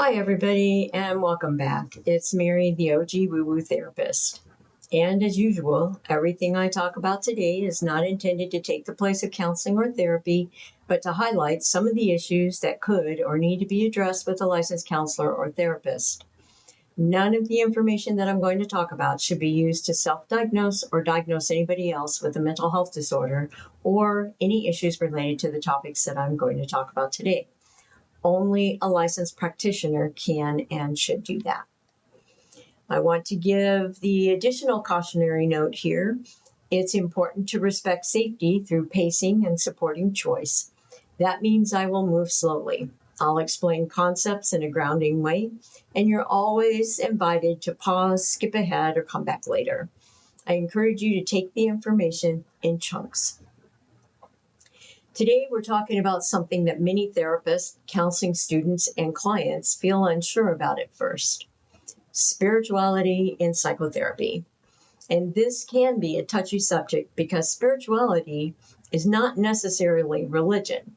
Hi, everybody, and welcome back. It's Mary, the OG Woo Woo Therapist. And as usual, everything I talk about today is not intended to take the place of counseling or therapy, but to highlight some of the issues that could or need to be addressed with a licensed counselor or therapist. None of the information that I'm going to talk about should be used to self-diagnose or diagnose anybody else with a mental health disorder or any issues related to the topics that I'm going to talk about today. Only a licensed practitioner can and should do that. I want to give the additional cautionary note here. It's important to respect safety through pacing and supporting choice. That means I will move slowly. I'll explain concepts in a grounding way, and you're always invited to pause, skip ahead, or come back later. I encourage you to take the information in chunks. Today, we're talking about something that many therapists, counseling students, and clients feel unsure about at first: spirituality in psychotherapy. And this can be a touchy subject because spirituality is not necessarily religion,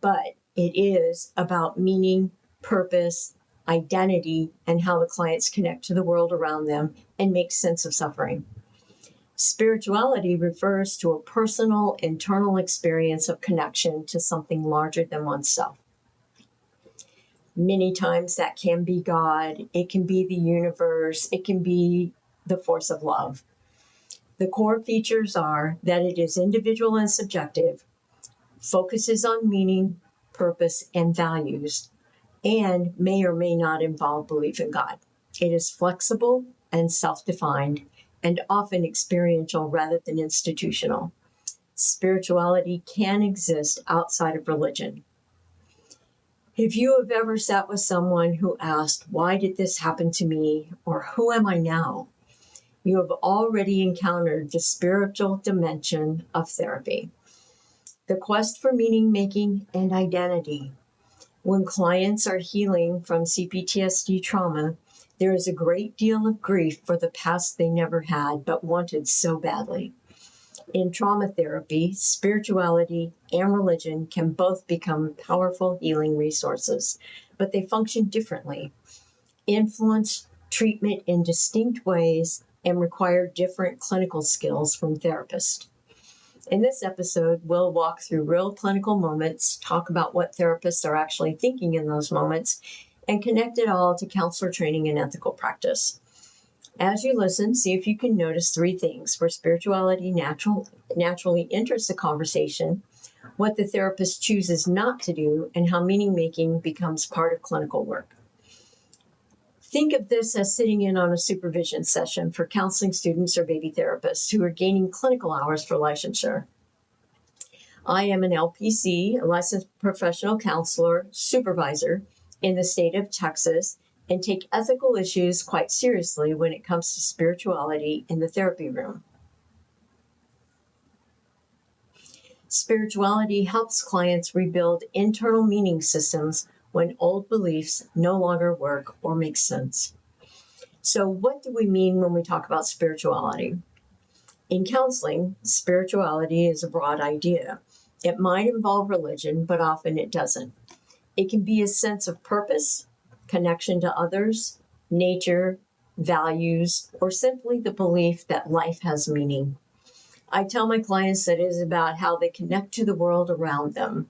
but it is about meaning, purpose, identity, and how the clients connect to the world around them and make sense of suffering. Spirituality refers to a personal, internal experience of connection to something larger than oneself. Many times that can be God, it can be the universe, it can be the force of love. The core features are that it is individual and subjective, focuses on meaning, purpose, and values, and may or may not involve belief in God. It is flexible and self-defined, and often experiential rather than institutional. Spirituality can exist outside of religion. If you have ever sat with someone who asked, "Why did this happen to me?" or "Who am I now?" you have already encountered the spiritual dimension of therapy. The quest for meaning making and identity. When clients are healing from CPTSD trauma, there is a great deal of grief for the past they never had but wanted so badly. In trauma therapy, spirituality and religion can both become powerful healing resources, but they function differently, influence treatment in distinct ways, and require different clinical skills from therapists. In this episode, we'll walk through real clinical moments, talk about what therapists are actually thinking in those moments, and connect it all to counselor training and ethical practice. As you listen, see if you can notice three things: where spirituality naturally enters the conversation, what the therapist chooses not to do, and how meaning making becomes part of clinical work. Think of this as sitting in on a supervision session for counseling students or baby therapists who are gaining clinical hours for licensure. I am an LPC, a licensed professional counselor, supervisor in the state of Texas, and take ethical issues quite seriously when it comes to spirituality in the therapy room. Spirituality helps clients rebuild internal meaning systems when old beliefs no longer work or make sense. So what do we mean when we talk about spirituality? In counseling, spirituality is a broad idea. It might involve religion, but often it doesn't. It can be a sense of purpose, connection to others, nature, values, or simply the belief that life has meaning. I tell my clients that it is about how they connect to the world around them.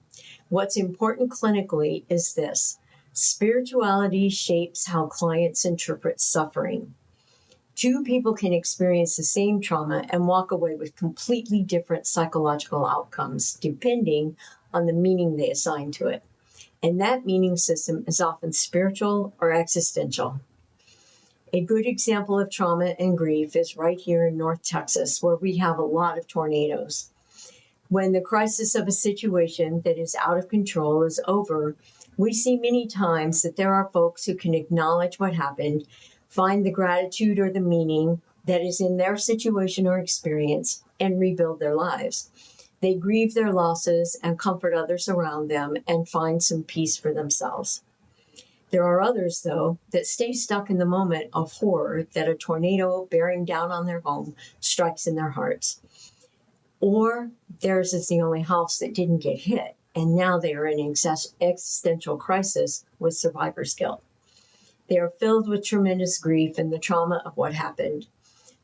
What's important clinically is this: spirituality shapes how clients interpret suffering. Two people can experience the same trauma and walk away with completely different psychological outcomes, depending on the meaning they assign to it. And that meaning system is often spiritual or existential. A good example of trauma and grief is right here in North Texas, where we have a lot of tornadoes. When the crisis of a situation that is out of control is over, we see many times that there are folks who can acknowledge what happened, find the gratitude or the meaning that is in their situation or experience, and rebuild their lives. They grieve their losses and comfort others around them and find some peace for themselves. There are others, though, that stay stuck in the moment of horror that a tornado bearing down on their home strikes in their hearts. Or theirs is the only house that didn't get hit, and now they are in existential crisis with survivor's guilt. They are filled with tremendous grief and the trauma of what happened.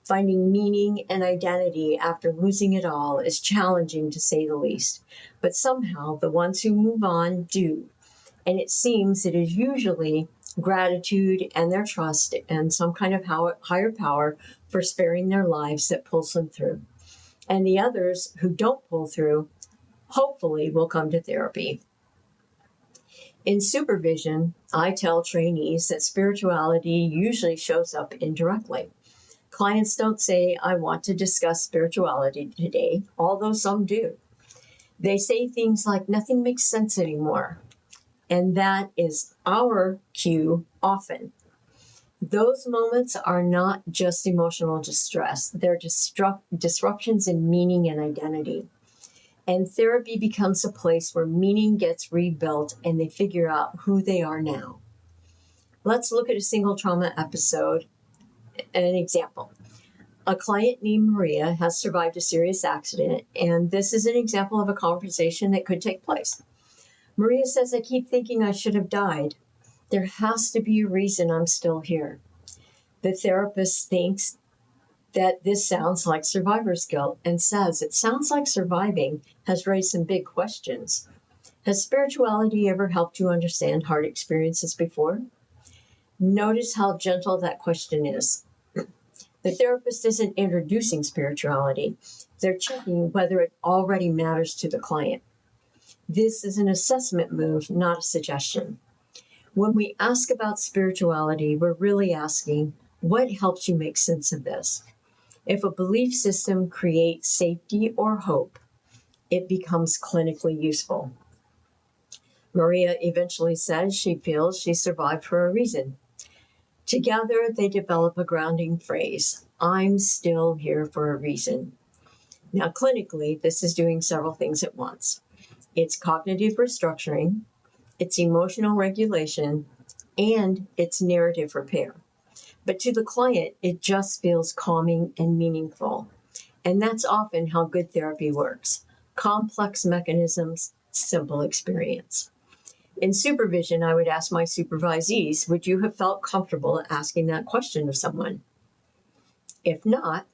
Finding meaning and identity after losing it all is challenging, to say the least. But somehow the ones who move on do. And it seems it is usually gratitude and their trust and some kind of higher power for sparing their lives that pulls them through. And the others who don't pull through, hopefully, will come to therapy. In supervision, I tell trainees that spirituality usually shows up indirectly. Clients don't say, "I want to discuss spirituality today," although some do. They say things like, "Nothing makes sense anymore." And that is our cue often. Those moments are not just emotional distress, they're disruptions in meaning and identity. And therapy becomes a place where meaning gets rebuilt and they figure out who they are now. Let's look at a single trauma episode. An example. A client named Maria has survived a serious accident, and this is an example of a conversation that could take place. Maria says, "I keep thinking I should have died. There has to be a reason I'm still here." The therapist thinks that this sounds like survivor's guilt and says, "It sounds like surviving has raised some big questions. Has spirituality ever helped you understand hard experiences before?" Notice how gentle that question is. The therapist isn't introducing spirituality. They're checking whether it already matters to the client. This is an assessment move, not a suggestion. When we ask about spirituality, we're really asking, what helps you make sense of this? If a belief system creates safety or hope, it becomes clinically useful. Maria eventually says she feels she survived for a reason. Together, they develop a grounding phrase, "I'm still here for a reason." Now, clinically, this is doing several things at once. It's cognitive restructuring, it's emotional regulation, and it's narrative repair. But to the client, it just feels calming and meaningful. And that's often how good therapy works. Complex mechanisms, simple experience. In supervision, I would ask my supervisees, would you have felt comfortable asking that question of someone? If not,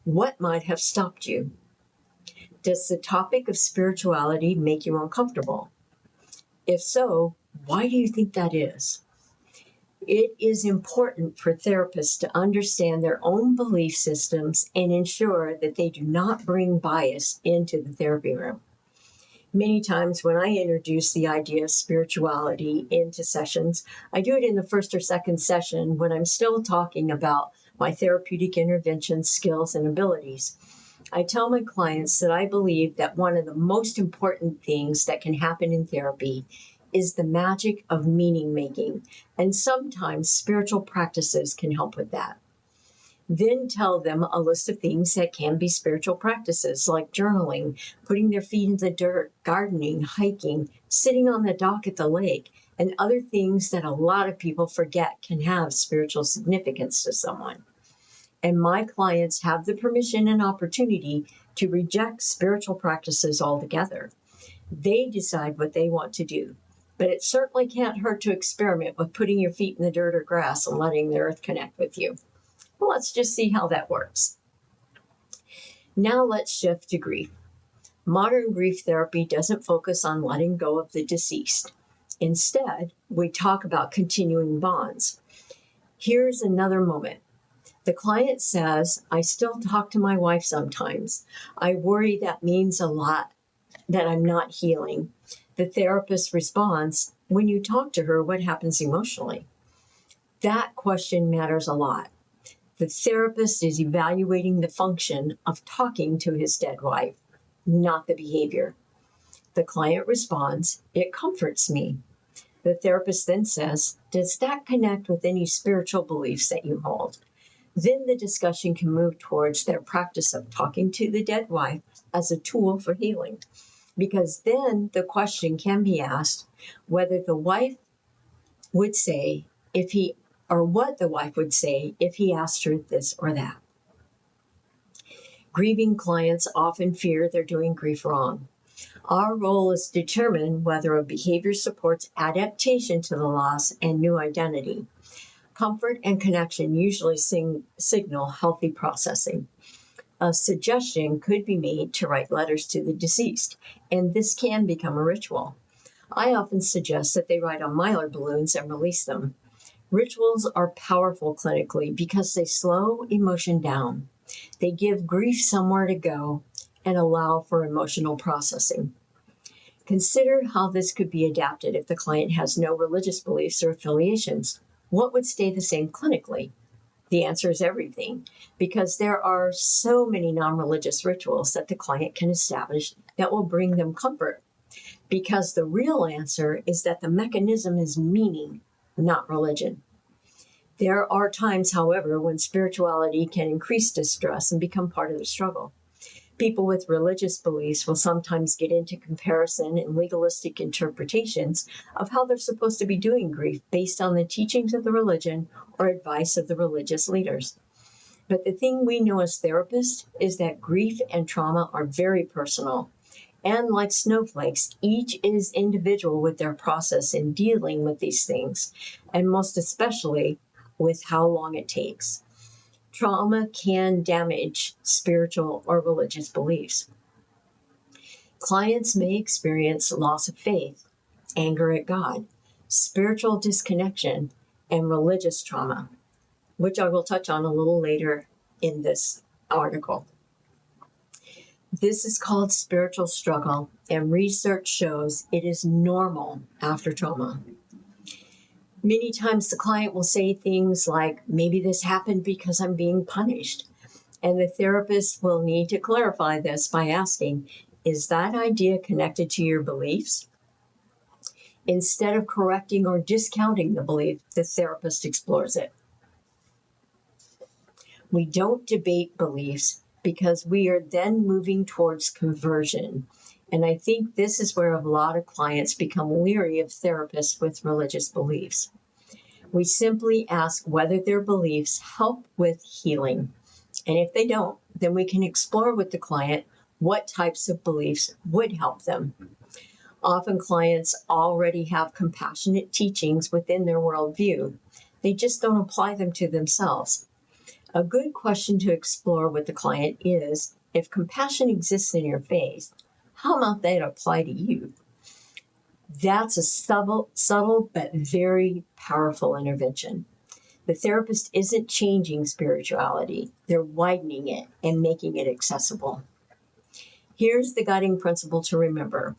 what might have stopped you? Does the topic of spirituality make you uncomfortable? If so, why do you think that is? It is important for therapists to understand their own belief systems and ensure that they do not bring bias into the therapy room. Many times when I introduce the idea of spirituality into sessions, I do it in the first or second session when I'm still talking about my therapeutic intervention skills and abilities. I tell my clients that I believe that one of the most important things that can happen in therapy is the magic of meaning making, and sometimes spiritual practices can help with that. Then tell them a list of things that can be spiritual practices, like journaling, putting their feet in the dirt, gardening, hiking, sitting on the dock at the lake, and other things that a lot of people forget can have spiritual significance to someone. And my clients have the permission and opportunity to reject spiritual practices altogether. They decide what they want to do. But it certainly can't hurt to experiment with putting your feet in the dirt or grass and letting the earth connect with you. Well, let's just see how that works. Now let's shift to grief. Modern grief therapy doesn't focus on letting go of the deceased. Instead, we talk about continuing bonds. Here's another moment. The client says, "I still talk to my wife sometimes. I worry that means a lot that I'm not healing." The therapist responds, "When you talk to her, what happens emotionally?" That question matters a lot. The therapist is evaluating the function of talking to his dead wife, not the behavior. The client responds, "It comforts me." The therapist then says, "Does that connect with any spiritual beliefs that you hold?" Then the discussion can move towards their practice of talking to the dead wife as a tool for healing. Because then the question can be asked whether the wife would say what the wife would say if he asked her this or that. Grieving clients often fear they're doing grief wrong. Our role is to determine whether a behavior supports adaptation to the loss and new identity. Comfort and connection usually signal healthy processing. A suggestion could be made to write letters to the deceased, and this can become a ritual. I often suggest that they write on mylar balloons and release them. Rituals are powerful clinically because they slow emotion down. They give grief somewhere to go and allow for emotional processing. Consider how this could be adapted if the client has no religious beliefs or affiliations. What would stay the same clinically? The answer is everything, because there are so many non-religious rituals that the client can establish that will bring them comfort. Because the real answer is that the mechanism is meaning, not religion. There are times, however, when spirituality can increase distress and become part of the struggle. People with religious beliefs will sometimes get into comparison and legalistic interpretations of how they're supposed to be doing grief based on the teachings of the religion or advice of the religious leaders. But the thing we know as therapists is that grief and trauma are very personal. And like snowflakes, each is individual with their process in dealing with these things, and most especially with how long it takes. Trauma can damage spiritual or religious beliefs. Clients may experience loss of faith, anger at God, spiritual disconnection, and religious trauma, which I will touch on a little later in this article. This is called spiritual struggle, and research shows it is normal after trauma. Many times the client will say things like, maybe this happened because I'm being punished. And the therapist will need to clarify this by asking, is that idea connected to your beliefs? Instead of correcting or discounting the belief, the therapist explores it. We don't debate beliefs because we are then moving towards conversion. And I think this is where a lot of clients become leery of therapists with religious beliefs. We simply ask whether their beliefs help with healing. And if they don't, then we can explore with the client what types of beliefs would help them. Often clients already have compassionate teachings within their worldview. They just don't apply them to themselves. A good question to explore with the client is, if compassion exists in your faith, how might that apply to you? That's a subtle but very powerful intervention. The therapist isn't changing spirituality, they're widening it and making it accessible. Here's the guiding principle to remember.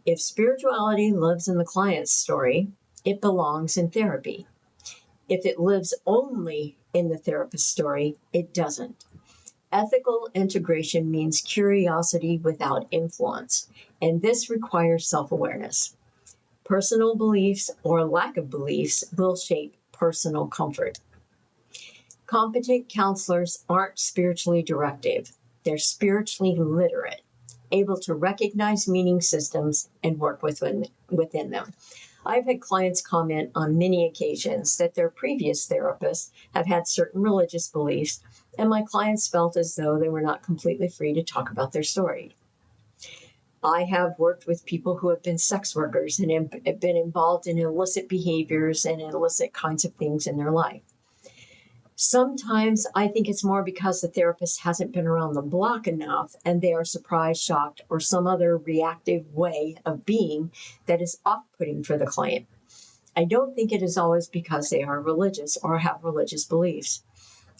If spirituality lives in the client's story, it belongs in therapy. If it lives only in the therapist's story, it doesn't. Ethical integration means curiosity without influence, and this requires self-awareness. Personal beliefs or lack of beliefs will shape personal comfort. Competent counselors aren't spiritually directive. They're spiritually literate, able to recognize meaning systems and work within them. I've had clients comment on many occasions that their previous therapists have had certain religious beliefs, and my clients felt as though they were not completely free to talk about their story. I have worked with people who have been sex workers and have been involved in illicit behaviors and illicit kinds of things in their life. Sometimes I think it's more because the therapist hasn't been around the block enough and they are surprised, shocked, or some other reactive way of being that is off-putting for the client. I don't think it is always because they are religious or have religious beliefs.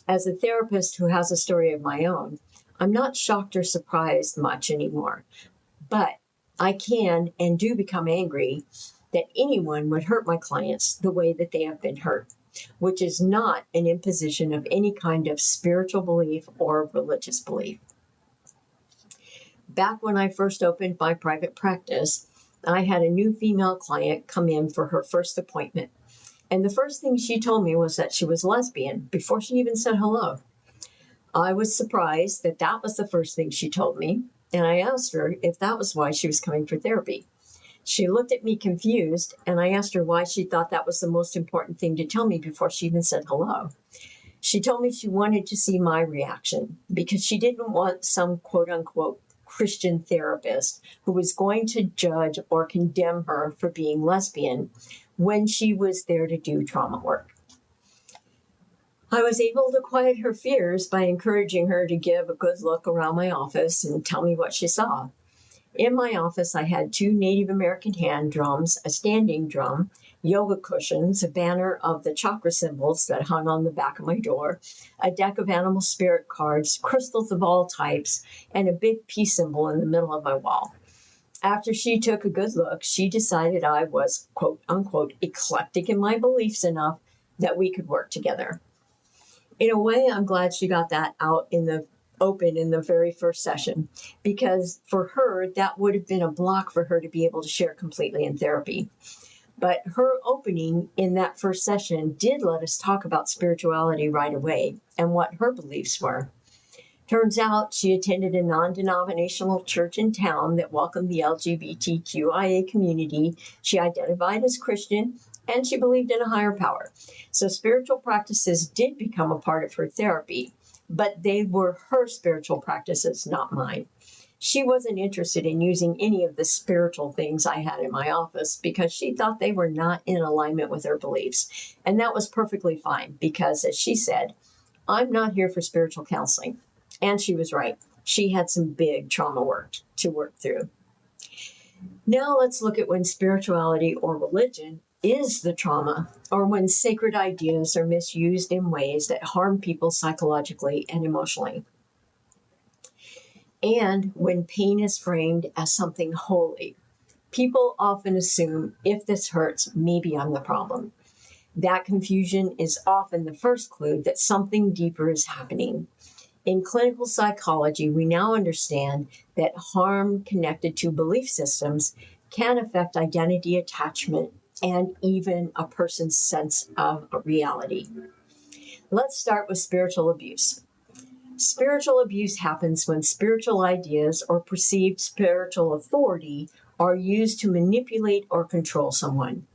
As a therapist who has a story of my own, I'm not shocked or surprised much anymore, but I can and do become angry that anyone would hurt my clients the way that they have been hurt, which is not an imposition of any kind of spiritual belief or religious belief. Back when I first opened my private practice, I had a new female client come in for her first appointment. And the first thing she told me was that she was lesbian before she even said hello. I was surprised that that was the first thing she told me, and I asked her if that was why she was coming for therapy. She looked at me confused, and I asked her why she thought that was the most important thing to tell me before she even said hello. She told me she wanted to see my reaction because she didn't want some quote-unquote Christian therapist who was going to judge or condemn her for being lesbian when she was there to do trauma work. I was able to quiet her fears by encouraging her to give a good look around my office and tell me what she saw. In my office, I had 2 Native American hand drums, a standing drum, yoga cushions, a banner of the chakra symbols that hung on the back of my door, a deck of animal spirit cards, crystals of all types, and a big peace symbol in the middle of my wall. After she took a good look, she decided I was, quote unquote, eclectic in my beliefs enough that we could work together. In a way, I'm glad she got that out in the open in the very first session, because for her, that would have been a block for her to be able to share completely in therapy. But her opening in that first session did let us talk about spirituality right away and what her beliefs were. Turns out she attended a non-denominational church in town that welcomed the LGBTQIA community. She identified as Christian, and she believed in a higher power. So spiritual practices did become a part of her therapy, but they were her spiritual practices, not mine. She wasn't interested in using any of the spiritual things I had in my office because she thought they were not in alignment with her beliefs. And that was perfectly fine because, as she said, I'm not here for spiritual counseling. And she was right. She had some big trauma work to work through. Now let's look at when spirituality or religion is the trauma, or when sacred ideas are misused in ways that harm people psychologically and emotionally. And when pain is framed as something holy. People often assume, if this hurts, maybe I'm the problem. That confusion is often the first clue that something deeper is happening. In clinical psychology, we now understand that harm connected to belief systems can affect identity, attachment, and even a person's sense of reality. Let's start with spiritual abuse. Spiritual abuse happens when spiritual ideas or perceived spiritual authority are used to manipulate or control someone.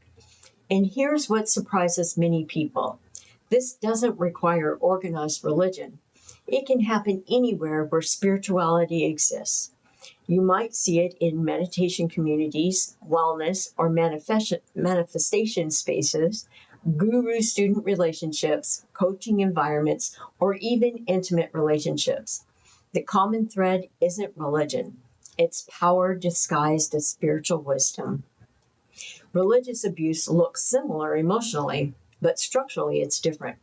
And here's what surprises many people. This doesn't require organized religion. It can happen anywhere where spirituality exists. You might see it in meditation communities, wellness or manifestation spaces, guru-student relationships, coaching environments, or even intimate relationships. The common thread isn't religion. It's power disguised as spiritual wisdom. Religious abuse looks similar emotionally, but structurally it's different.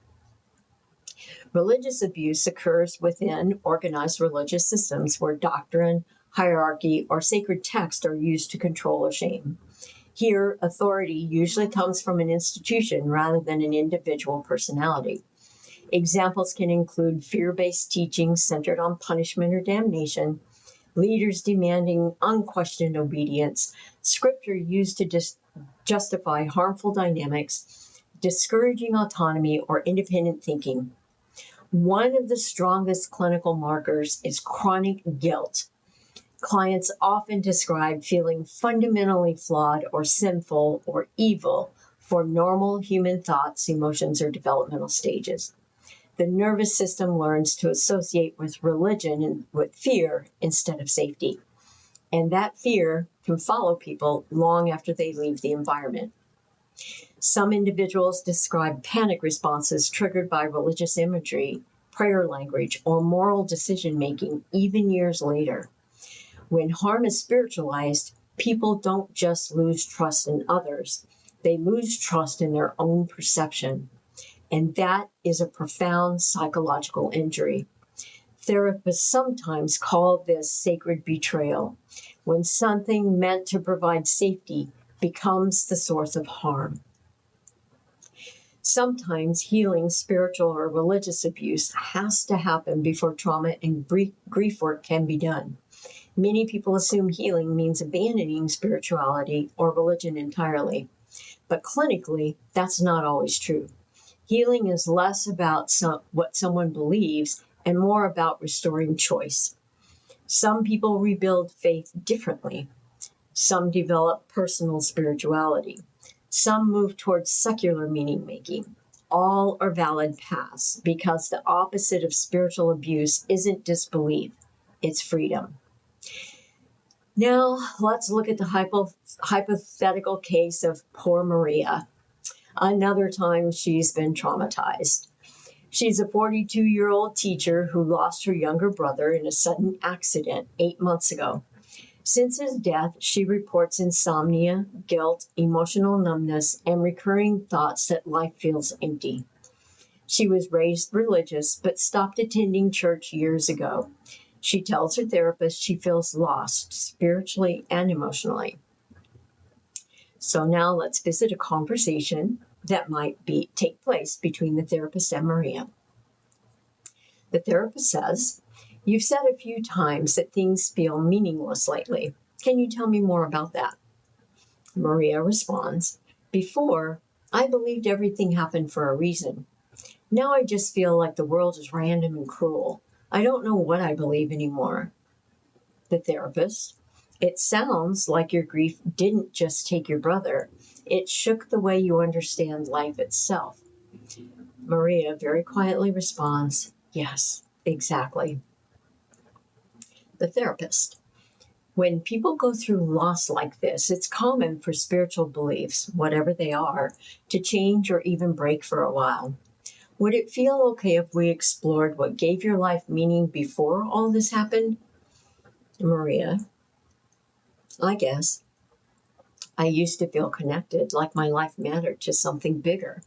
Religious abuse occurs within organized religious systems where doctrine, hierarchy, or sacred text are used to control or shame. Here, authority usually comes from an institution rather than an individual personality. Examples can include fear-based teachings centered on punishment or damnation, leaders demanding unquestioned obedience, scripture used to justify harmful dynamics, discouraging autonomy or independent thinking. One of the strongest clinical markers is chronic guilt. Clients often describe feeling fundamentally flawed or sinful or evil for normal human thoughts, emotions, or developmental stages. The nervous system learns to associate with religion and with fear instead of safety. And that fear can follow people long after they leave the environment. Some individuals describe panic responses triggered by religious imagery, prayer language, or moral decision-making even years later. When harm is spiritualized, people don't just lose trust in others, they lose trust in their own perception. And that is a profound psychological injury. Therapists sometimes call this sacred betrayal, when something meant to provide safety becomes the source of harm. Sometimes healing spiritual or religious abuse has to happen before trauma and grief work can be done. Many people assume healing means abandoning spirituality or religion entirely, but clinically, that's not always true. Healing is less about what someone believes and more about restoring choice. Some people rebuild faith differently. Some develop personal spirituality. Some move towards secular meaning-making. All are valid paths because the opposite of spiritual abuse isn't disbelief, it's freedom. Now, let's look at the hypothetical case of poor Maria. Another time she's been traumatized. She's a 42-year-old teacher who lost her younger brother in a sudden accident 8 months ago. Since his death, she reports insomnia, guilt, emotional numbness, and recurring thoughts that life feels empty. She was raised religious, but stopped attending church years ago. She tells her therapist she feels lost spiritually and emotionally. So now let's visit a conversation that might take place between the therapist and Maria. The therapist says, "You've said a few times that things feel meaningless lately. Can you tell me more about that?" Maria responds, "Before, I believed everything happened for a reason. Now I just feel like the world is random and cruel. I don't know what I believe anymore." The therapist, "It sounds like your grief didn't just take your brother. It shook the way you understand life itself." Maria very quietly responds, "Yes, exactly." The therapist, "When people go through loss like this, it's common for spiritual beliefs, whatever they are, to change or even break for a while. Would it feel okay if we explored what gave your life meaning before all this happened?" Maria, "I guess. I used to feel connected, like my life mattered to something bigger."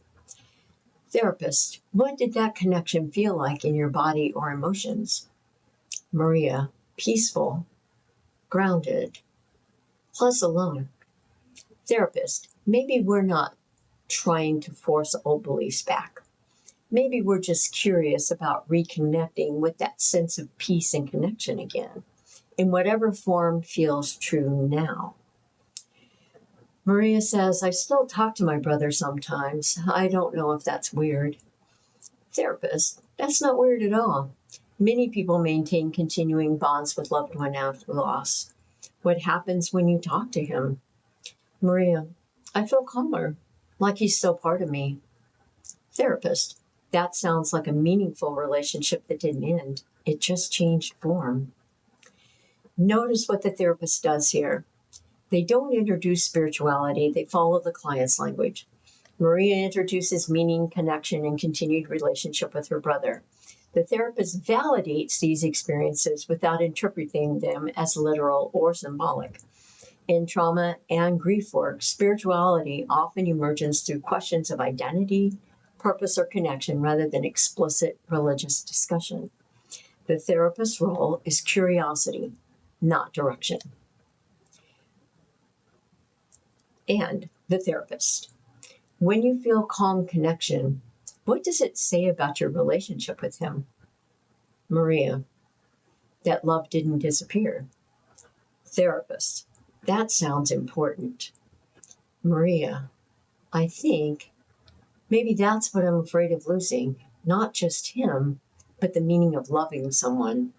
Therapist, "What did that connection feel like in your body or emotions?" Maria, "Peaceful, grounded, plus alone." Therapist, "Maybe we're not trying to force old beliefs back. Maybe we're just curious about reconnecting with that sense of peace and connection again, in whatever form feels true now." Maria says, "I still talk to my brother sometimes. I don't know if that's weird." Therapist, "That's not weird at all. Many people maintain continuing bonds with loved one after loss. What happens when you talk to him?" Maria, "I feel calmer, like he's still part of me." Therapist, "That sounds like a meaningful relationship that didn't end. It just changed form." Notice what the therapist does here. They don't introduce spirituality, they follow the client's language. Maria introduces meaning, connection, and continued relationship with her brother. The therapist validates these experiences without interpreting them as literal or symbolic. In trauma and grief work, spirituality often emerges through questions of identity, purpose, or connection rather than explicit religious discussion. The therapist's role is curiosity, not direction. And the therapist, when you feel calm connection, what does it say about your relationship with him? Maria, that love didn't disappear. Therapist, that sounds important. Maria, I think maybe that's what I'm afraid of losing, not just him, but the meaning of loving someone.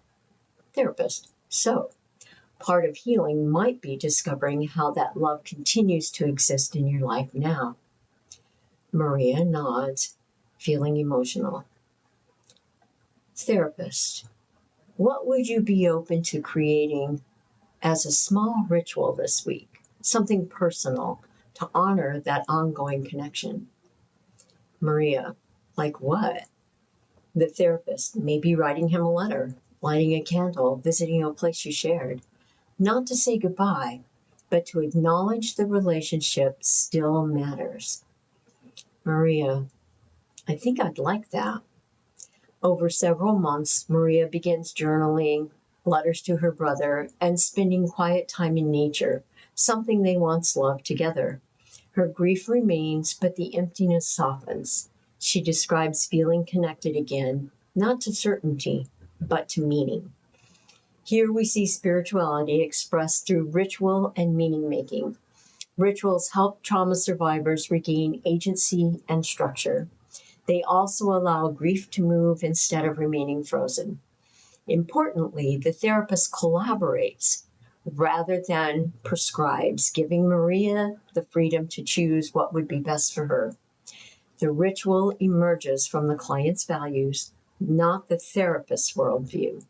Therapist, so part of healing might be discovering how that love continues to exist in your life now. Maria nods, feeling emotional. Therapist, what would you be open to creating as a small ritual this week? Something personal to honor that ongoing connection. Maria, like what? The therapist, maybe writing him a letter, lighting a candle, visiting a place you shared. Not to say goodbye, but to acknowledge the relationship still matters. Maria, I think I'd like that. Over several months, Maria begins journaling, letters to her brother, and spending quiet time in nature, something they once loved together. Her grief remains, but the emptiness softens. She describes feeling connected again, not to certainty, but to meaning. Here we see spirituality expressed through ritual and meaning making. Rituals help trauma survivors regain agency and structure. They also allow grief to move instead of remaining frozen. Importantly, the therapist collaborates rather than prescribes, giving Maria the freedom to choose what would be best for her. The ritual emerges from the client's values, not the therapist's worldview.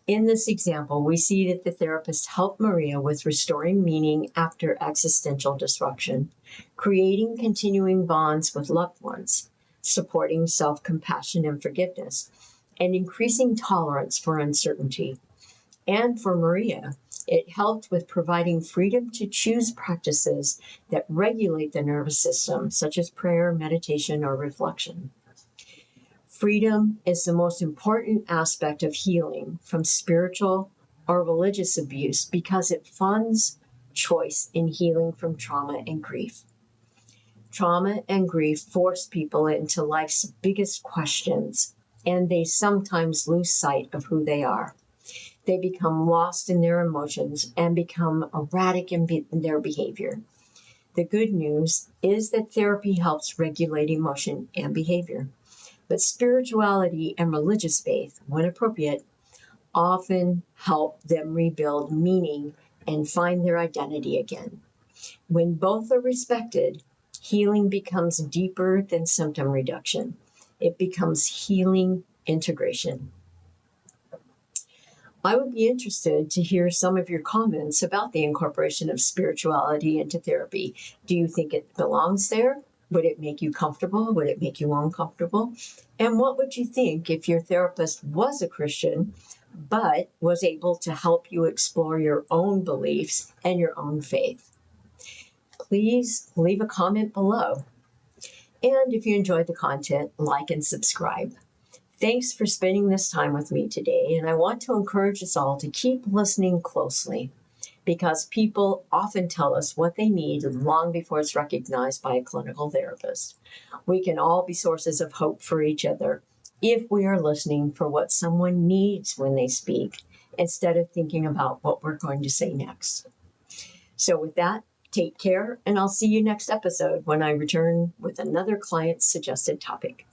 In this example, we see that the therapist helped Maria with restoring meaning after existential disruption, creating continuing bonds with loved ones, supporting self-compassion and forgiveness, and increasing tolerance for uncertainty. And for Maria, it helped with providing freedom to choose practices that regulate the nervous system, such as prayer, meditation, or reflection. Freedom is the most important aspect of healing from spiritual or religious abuse because it funds choice in healing from trauma and grief. Trauma and grief force people into life's biggest questions, and they sometimes lose sight of who they are. They become lost in their emotions and become erratic in their behavior. The good news is that therapy helps regulate emotion and behavior. But spirituality and religious faith, when appropriate, often help them rebuild meaning and find their identity again. When both are respected, healing becomes deeper than symptom reduction. It becomes healing integration. I would be interested to hear some of your comments about the incorporation of spirituality into therapy. Do you think it belongs there? Would it make you comfortable? Would it make you uncomfortable? And what would you think if your therapist was a Christian, but was able to help you explore your own beliefs and your own faith? Please leave a comment below. And if you enjoyed the content, like and subscribe. Thanks for spending this time with me today, and I want to encourage us all to keep listening closely because people often tell us what they need long before it's recognized by a clinical therapist. We can all be sources of hope for each other if we are listening for what someone needs when they speak instead of thinking about what we're going to say next. So with that, take care, and I'll see you next episode when I return with another client-suggested topic.